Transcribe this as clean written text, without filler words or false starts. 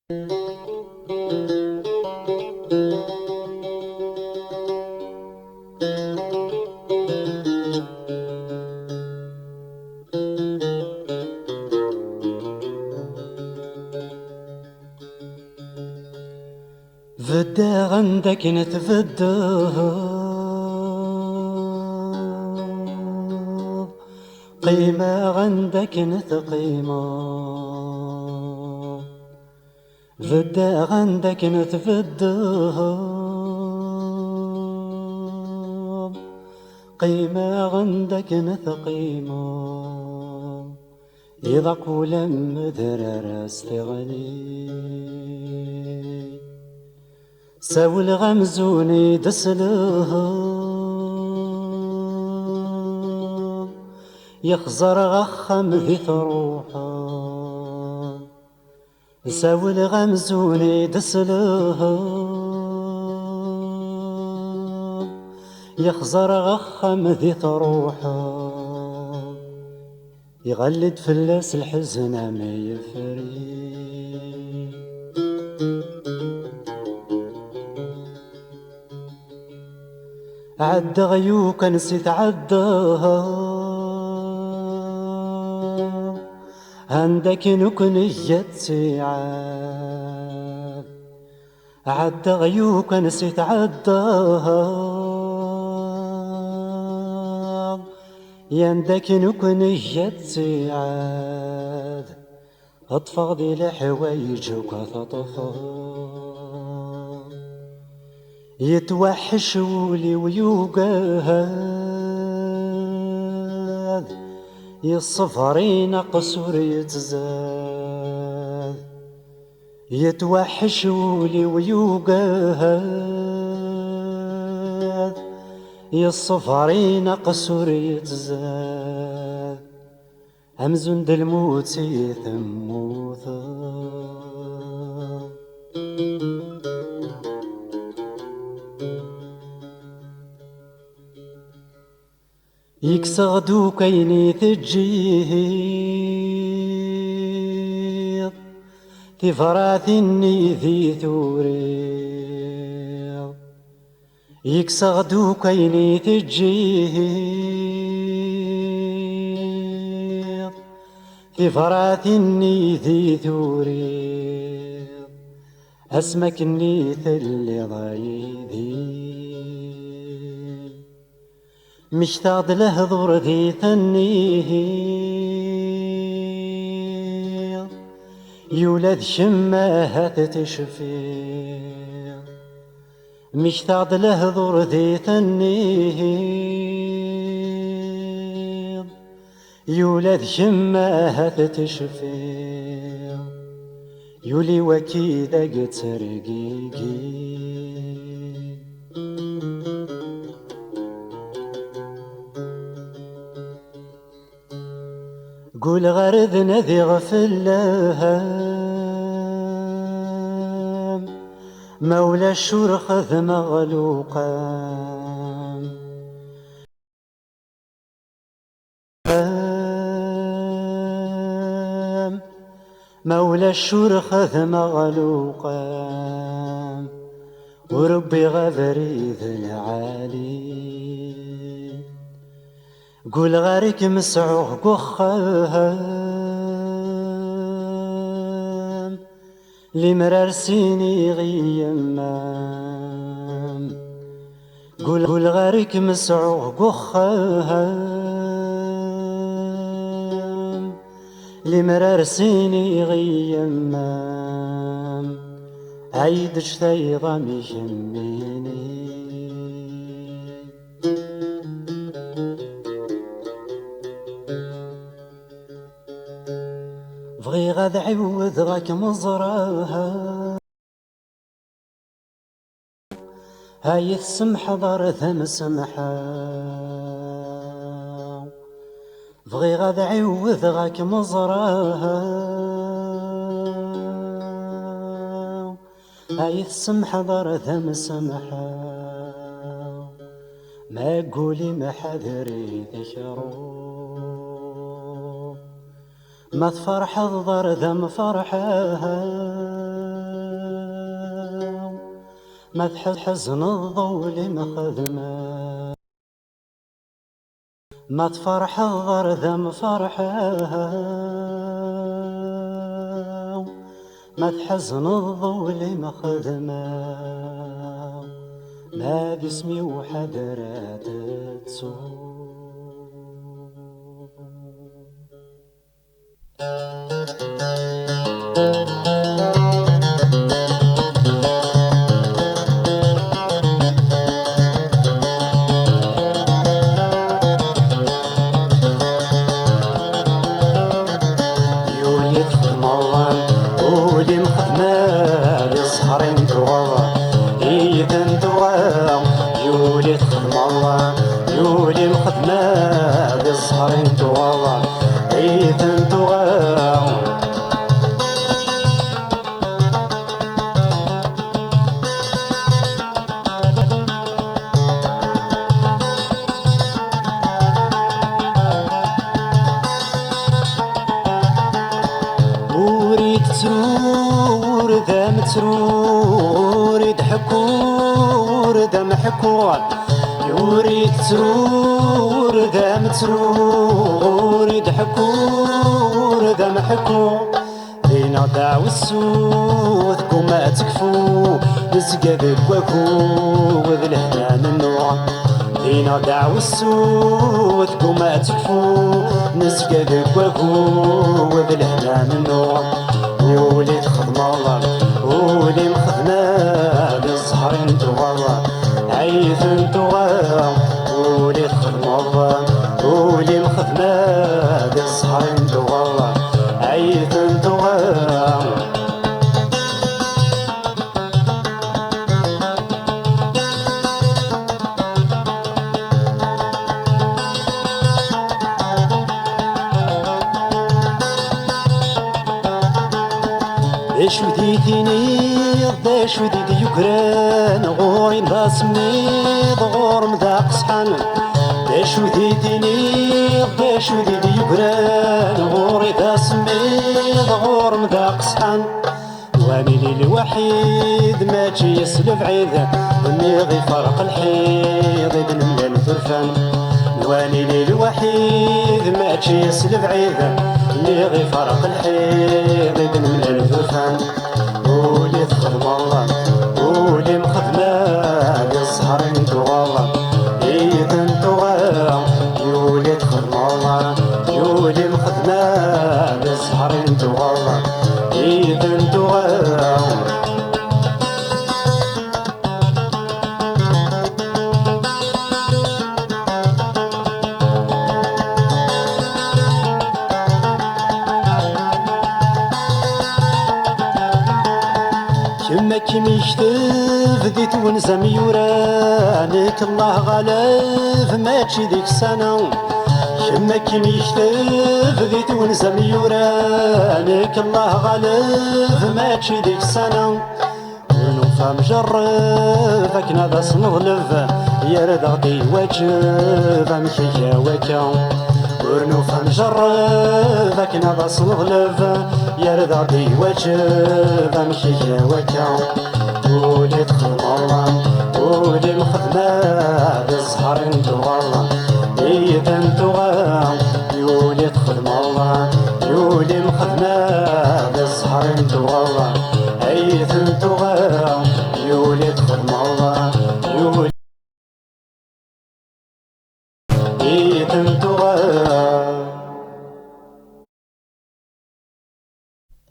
فدا عندك نتفدا قيمة عندك نتقيمة فدا عندك نتفدا قيمة عندك نتقيمة إذا قول مدرر استغني ساول غمزوني دسله يخزر غخم ذي ثروحه ساول غمزوني دسله يخزر غخم ذي ثروحه يغلد فلاس الحزن ما يفري عد غيوك نسيت عدها عندك نكنية سعاد عد غيوك نسيت عدها عندك نكنية سعاد اطفغ ذي حوايجك تطفى يتوحش ولي ويوقاد يصفرين قصور يتزاد يتوحش ولي ويوقاد يصفرين قصور يتزاد همزن دالموت يثموثا يكسغدو كيني تجيض تفراثني ذي ثوريض يكسغدو كيني تجيض تفراثني ذي ثوريض اسمك النيث اللي ضايدي مشتاق له ضر ذي ثنيه يولد شماها تتشفي مشتاق له ضر ذي ثنيه يولد شماها تتشفي يولي وكيدا قترقيقي قول غرد نذي غفلها مولى الشرخ ذ مغلوقا مولى الشرخ ذ مغلوقا وربي غذري ذي العالي قول غارك مسعوغ قخام لمرار سيني غيمان قول غارك مسعوغ قخام لمرار سيني غيمان عيد شثيضة ميشميني بغي غاد عوض غاك مزراها هاي السمح ضار ثم سمحا بغي غاد عوض غاك مزراها هاي السمح ضار ثم سمحا ما قولي ما حذري تشرو ما تفرح الضر ذم فرحها ما تحزن الضول مخدمة، ما تفرح الغردة فرحة، ما تحزن الضول مخدمة، ما باسمي وحدرات تسوق. يولي تخدم الله ولي مخدمة لصهرين تغضى إيدن تغضى. يولي تخدم الله يولي مخدمة لصهرين تغضى إيدن تغضى. وريد ترور ذا مترور يضحكور ذا محكور. يوريد ترور ذا مترور يضحكور ذا محكور. لينا دعو السود كما تكفو نسقى ذكواكو وذ الهنان النوع. لينا دعو السود كما تكفو نسقى ذكواكو وذ الهنان النوع. يولي تخدم الله ولي مخدمة للزهرين تغضى عيثن تغضى. ولي تخدم الله ولي مخدمة للزهرين تغضى عيثن تغضى. اش وديتيني اش وديتي يكران غوري نباسميض غور مذاق صحن. اش وديتيني اش وديتي يكران غوري داسميض غور مذاق صحن. واني لي الوحيد ما تجي يسلف عيد ونيغي فرق الحيض ابن ملال ثرفان. واني لي الوحيد ما تجي يسلف عيد ونيغي فرق الحيض ابن ملال ثرفان. ولي تخدم الله ولي مخدمة للزهرين تغضى إيدن تغضى. يولي تخدم الله يولي مخدمة للزهرين تغضى إيدن تغضى. كما كيميشتف ديت ونزم يورانك الله غالف ماشي ديك السنة. كما كيميشتف ديت ونزم يورانك الله غالف ماشي ديك السنة. ونوفا مجرب اكنا ذا سنغلف يرد غدي واجب امشي وكا. ورنوفا مجرب اكنا ذا سنغلف يرد غدي واجب امشي وكا. ولي تخدم الله ولي مخدمة للزهرين تغضى إيدن تغضى. يولي تخدم الله يولي مخدمة للزهرين تغضى عيثن تغضى. يولي تخدم الله يولي إيدن تغضى.